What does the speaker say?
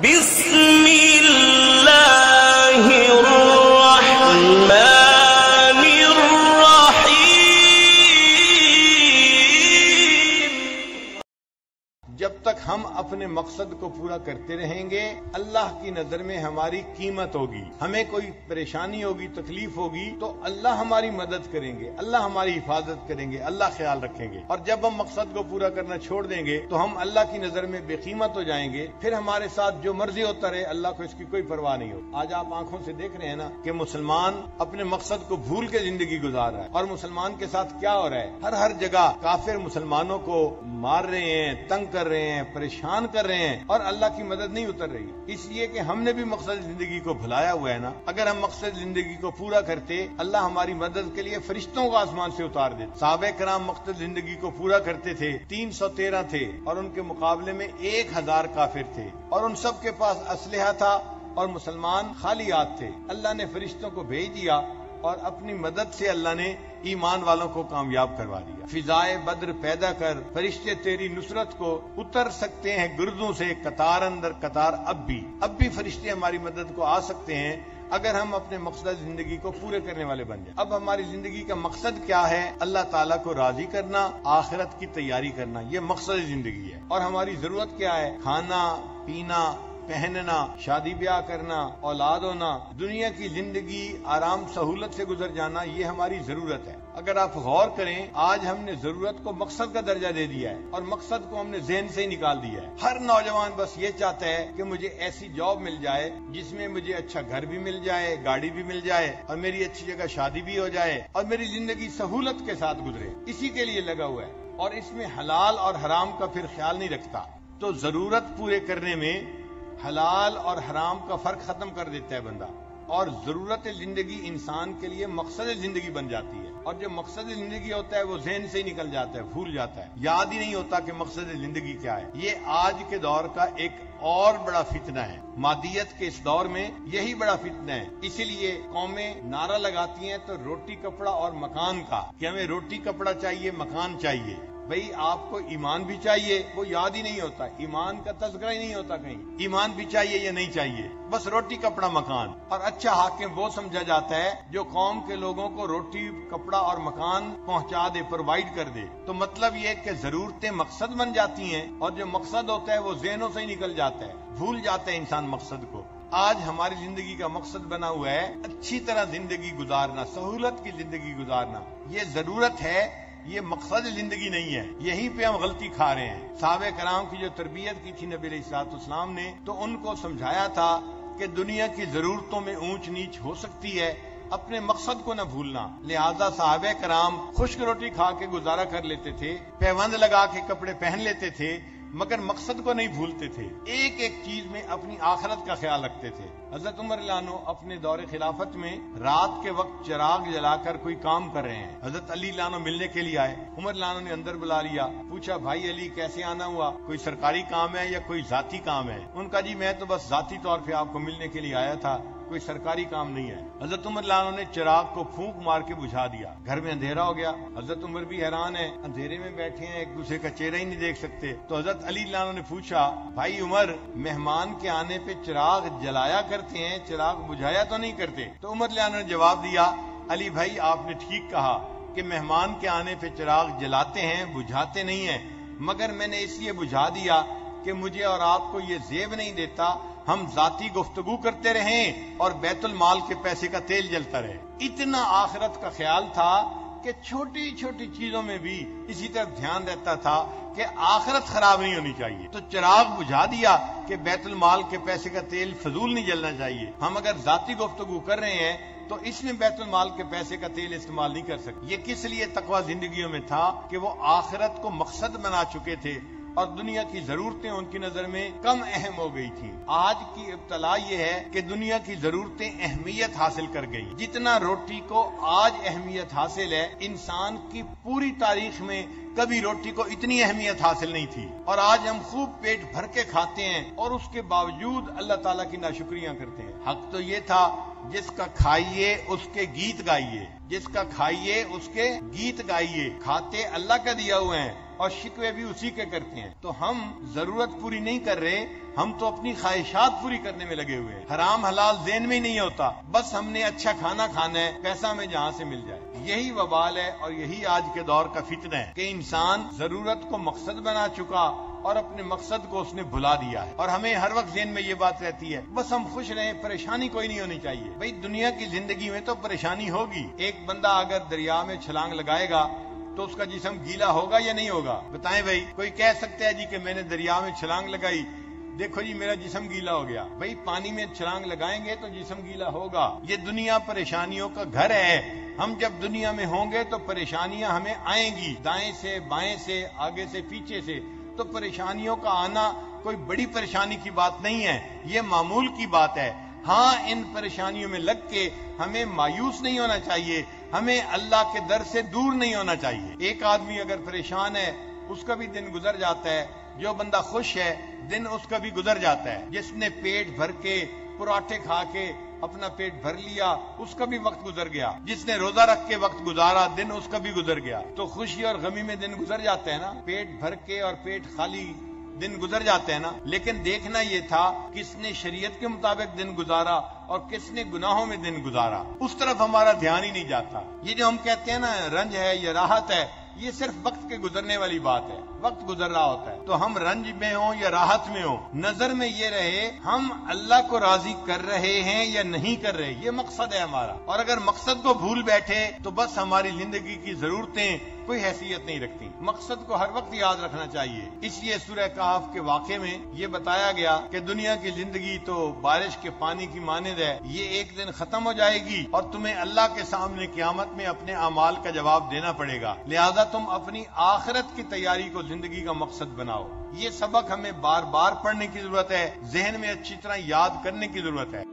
بسم اللہ الرحمن الرحیم۔ جب تک ہم اپنے مقصد کو پورا کرتے رہیں گے اللہ کی نظر میں ہماری قیمت ہوگی۔ ہمیں کوئی پریشانی ہوگی، تکلیف ہوگی تو اللہ ہماری مدد کریں گے، اللہ ہماری حفاظت کریں گے، اللہ خیال رکھیں گے۔ اور جب ہم مقصد کو پورا کرنا چھوڑ دیں گے تو ہم اللہ کی نظر میں بے قیمت ہو جائیں گے، پھر ہمارے ساتھ جو مرضی ہوتا رہے اللہ کو اس کی کوئی پرواہ نہیں ہو۔ آج آپ آنکھوں سے دیکھ رہے ہیں نا کہ مسلمان اپنے مقصد کو بھول کے زندگی گزار رہا ہے، اور مسلمان کے ساتھ کیا ہو رہا ہے؟ ہر جگہ کافر مسلمانوں کو مار رہے ہیں، تنگ کر رہے ہیں، پریشان کر رہے ہیں، اور اللہ کی مدد نہیں اتر رہی، اس لیے کہ ہم نے بھی مقصد زندگی کو بھلایا ہوا ہے نا۔ اگر ہم مقصد زندگی کو پورا کرتے اللہ ہماری مدد کے لیے فرشتوں کو آسمان سے اتار دیتے۔ صحابہ کرام مقصد زندگی کو پورا کرتے تھے، 313 تھے، اور ان کے مقابلے میں 1000 کافر تھے، اور ان سب کے پاس اسلحہ تھا اور مسلمان خالی ہاتھ تھے۔ اللہ نے فرشتوں کو بھیج دیا اور اپنی مدد سے اللہ نے ایمان والوں کو کامیاب کروا دیا۔ فضائے بدر پیدا کر فرشتے تیری نصرت کو اتر سکتے ہیں گردوں سے قطار اندر قطار۔ اب بھی فرشتے ہماری مدد کو آ سکتے ہیں اگر ہم اپنے مقصد زندگی کو پورے کرنے والے بن جائیں۔ اب ہماری زندگی کا مقصد کیا ہے؟ اللہ تعالیٰ کو راضی کرنا، آخرت کی تیاری کرنا، یہ مقصد زندگی ہے۔ اور ہماری ضرورت کیا ہے؟ کھانا، پینا، پہننا، شادی بیاہ کرنا، اولاد ہونا، دنیا کی زندگی آرام سہولت سے گزر جانا، یہ ہماری ضرورت ہے۔ اگر آپ غور کریں آج ہم نے ضرورت کو مقصد کا درجہ دے دیا ہے، اور مقصد کو ہم نے ذہن سے ہی نکال دیا ہے۔ ہر نوجوان بس یہ چاہتا ہے کہ مجھے ایسی جاب مل جائے جس میں مجھے اچھا گھر بھی مل جائے، گاڑی بھی مل جائے، اور میری اچھی جگہ شادی بھی ہو جائے، اور میری زندگی سہولت کے ساتھ گزرے، اسی کے لیے لگا ہوا ہے، اور اس میں حلال اور حرام کا پھر خیال نہیں رکھتا۔ تو ضرورت پورے کرنے میں حلال اور حرام کا فرق ختم کر دیتا ہے بندہ، اور ضرورت زندگی انسان کے لیے مقصد زندگی بن جاتی ہے۔ اور جو مقصد زندگی ہوتا ہے وہ ذہن سے ہی نکل جاتا ہے، بھول جاتا ہے، یاد ہی نہیں ہوتا کہ مقصد زندگی کیا ہے۔ یہ آج کے دور کا ایک اور بڑا فتنہ ہے، مادیت کے اس دور میں یہی بڑا فتنہ ہے۔ اسی لیے قومیں نعرہ لگاتی ہیں تو روٹی کپڑا اور مکان کا، کہ ہمیں روٹی کپڑا چاہیے، مکان چاہیے۔ بھئی آپ کو ایمان بھی چاہیے، وہ یاد ہی نہیں ہوتا، ایمان کا تذکرہ ہی نہیں ہوتا کہیں، ایمان بھی چاہیے یا نہیں چاہیے، بس روٹی کپڑا مکان۔ اور اچھا حاکم وہ سمجھا جاتا ہے جو قوم کے لوگوں کو روٹی کپڑا اور مکان پہنچا دے، پرووائڈ کر دے۔ تو مطلب یہ کہ ضرورتیں مقصد بن جاتی ہیں، اور جو مقصد ہوتا ہے وہ ذہنوں سے ہی نکل جاتا ہے، بھول جاتا ہے انسان مقصد کو۔ آج ہماری زندگی کا مقصد بنا ہوا ہے اچھی طرح زندگی گزارنا، سہولت کی زندگی گزارنا، یہ ضرورت ہے، یہ مقصد زندگی نہیں ہے۔ یہیں پہ ہم غلطی کھا رہے ہیں۔ صحابہ کرام کی جو تربیت کی تھی نبی علیہ الصلوۃ والسلام نے، تو ان کو سمجھایا تھا کہ دنیا کی ضرورتوں میں اونچ نیچ ہو سکتی ہے، اپنے مقصد کو نہ بھولنا۔ لہذا صحابہ کرام خشک روٹی کھا کے گزارا کر لیتے تھے، پیوند لگا کے کپڑے پہن لیتے تھے، مگر مقصد کو نہیں بھولتے تھے، ایک ایک چیز میں اپنی آخرت کا خیال رکھتے تھے۔ حضرت عمر رضی اللہ عنہ اپنے دور خلافت میں رات کے وقت چراغ جلا کر کوئی کام کر رہے ہیں، حضرت علی رضی اللہ عنہ ملنے کے لیے آئے، عمر رضی اللہ عنہ نے اندر بلا لیا، پوچھا بھائی علی کیسے آنا ہوا، کوئی سرکاری کام ہے یا کوئی ذاتی کام ہے؟ ان کا جی میں تو بس ذاتی طور پہ آپ کو ملنے کے لیے آیا تھا، کوئی سرکاری کام نہیں ہے۔ حضرت عمر رضی اللہ عنہ نے چراغ کو پھونک مار کے بجھا دیا، گھر میں اندھیرا ہو گیا۔ حضرت عمر بھی حیران ہے، اندھیرے میں بیٹھے ہیں، ایک دوسرے کا چہرہ ہی نہیں دیکھ سکتے۔ تو حضرت علی رضی اللہ عنہ نے پوچھا بھائی عمر، مہمان کے آنے پہ چراغ جلایا کرتے ہیں، چراغ بجھایا تو نہیں کرتے؟ تو عمر رضی اللہ عنہ نے جواب دیا علی بھائی آپ نے ٹھیک کہا کہ مہمان کے آنے پہ چراغ جلاتے ہیں، بجھاتے نہیں ہیں، مگر میں نے اس لیے بجھا دیا کہ مجھے اور آپ کو یہ زیب نہیں دیتا ہم ذاتی گفتگو کرتے رہیں اور بیت المال کے پیسے کا تیل جلتا رہے۔ اتنا آخرت کا خیال تھا کہ چھوٹی چھوٹی چیزوں میں بھی اسی طرح دھیان رہتا تھا کہ آخرت خراب نہیں ہونی چاہیے، تو چراغ بجھا دیا کہ بیت المال کے پیسے کا تیل فضول نہیں جلنا چاہیے۔ ہم اگر ذاتی گفتگو کر رہے ہیں تو اس میں بیت المال کے پیسے کا تیل استعمال نہیں کر سکتے۔ یہ کس لیے تقویٰ زندگیوں میں تھا کہ وہ آخرت کو مقصد بنا چکے تھے، اور دنیا کی ضرورتیں ان کی نظر میں کم اہم ہو گئی تھیں۔ آج کی ابتلا یہ ہے کہ دنیا کی ضرورتیں اہمیت حاصل کر گئی، جتنا روٹی کو آج اہمیت حاصل ہے، انسان کی پوری تاریخ میں کبھی روٹی کو اتنی اہمیت حاصل نہیں تھی، اور آج ہم خوب پیٹ بھر کے کھاتے ہیں اور اس کے باوجود اللہ تعالیٰ کی ناشکریاں کرتے ہیں۔ حق تو یہ تھا جس کا کھائیے اس کے گیت گائیے، جس کا کھائیے اس کے گیت گائیے، کھاتے اللہ کا دیا ہوئے ہیں، اور شکوے بھی اسی کے کرتے ہیں. تو ہم ضرورت پوری نہیں کر رہے, ہم تو اپنی خواہشات پوری کرنے میں لگے ہوئے ہیں. حرام حلال ذہن میں ہی نہیں ہوتا, بس ہم نے اچھا کھانا کھانا ہے, پیسہ ہمیں جہاں سے مل جائے. یہی وبال ہے اور یہی آج کے دور کا فتنہ ہے کہ انسان ضرورت کو مقصد بنا چکا اور اپنے مقصد کو اس نے بھلا دیا ہے. اور ہمیں ہر وقت ذہن میں یہ بات رہتی ہے بس ہم خوش رہیں, پریشانی کوئی نہیں ہونی چاہیے. بھئی دنیا کی زندگی میں تو پریشانی ہوگی. ایک بندہ اگر دریا میں چھلانگ لگائے گا تو اس کا جسم گیلا ہوگا یا نہیں ہوگا؟ بتائیں بھائی. کوئی کہہ سکتا ہے جی کہ میں نے دریا میں چھلانگ لگائی, دیکھو جی میرا جسم گیلا ہو گیا. بھئی پانی میں چھلانگ لگائیں گے تو جسم گیلا ہوگا. یہ دنیا پریشانیوں کا گھر ہے. ہم جب دنیا میں ہوں گے تو پریشانیاں ہمیں آئیں گی, دائیں سے بائیں سے, آگے سے پیچھے سے. تو پریشانیوں کا آنا کوئی بڑی پریشانی کی بات نہیں ہے, یہ معمول کی بات ہے. ہاں ان پریشانیوں میں لگ کے ہمیں مایوس نہیں ہونا چاہیے, ہمیں اللہ کے در سے دور نہیں ہونا چاہیے. ایک آدمی اگر پریشان ہے اس کا بھی دن گزر جاتا ہے, جو بندہ خوش ہے دن اس کا بھی گزر جاتا ہے. جس نے پیٹ بھر کے پراٹھے کھا کے اپنا پیٹ بھر لیا اس کا بھی وقت گزر گیا. جس نے روزہ رکھ کے وقت گزارا دن اس کا بھی گزر گیا. تو خوشی اور غمی میں دن گزر جاتے ہیں نا, پیٹ بھر کے اور پیٹ خالی دن گزر جاتے ہیں نا. لیکن دیکھنا یہ تھا کس نے شریعت کے مطابق دن گزارا اور کس نے گناہوں میں دن گزارا, اس طرف ہمارا دھیان ہی نہیں جاتا. یہ جو ہم کہتے ہیں نا رنج ہے یا راحت ہے, یہ صرف وقت کے گزرنے والی بات ہے. وقت گزر رہا ہوتا ہے. تو ہم رنج میں ہوں یا راحت میں ہوں, نظر میں یہ رہے ہم اللہ کو راضی کر رہے ہیں یا نہیں کر رہے, یہ مقصد ہے ہمارا. اور اگر مقصد کو بھول بیٹھے تو بس ہماری زندگی کی ضرورتیں کوئی حیثیت نہیں رکھتی. مقصد کو ہر وقت یاد رکھنا چاہیے. اس لیے سورہ کہف کے واقعے میں یہ بتایا گیا کہ دنیا کی زندگی تو بارش کے پانی کی مانند ہے, یہ ایک دن ختم ہو جائے گی اور تمہیں اللہ کے سامنے قیامت میں اپنے اعمال کا جواب دینا پڑے گا. لہذا تم اپنی آخرت کی تیاری کو زندگی کا مقصد بناؤ. یہ سبق ہمیں بار بار پڑھنے کی ضرورت ہے, ذہن میں اچھی طرح یاد کرنے کی ضرورت ہے.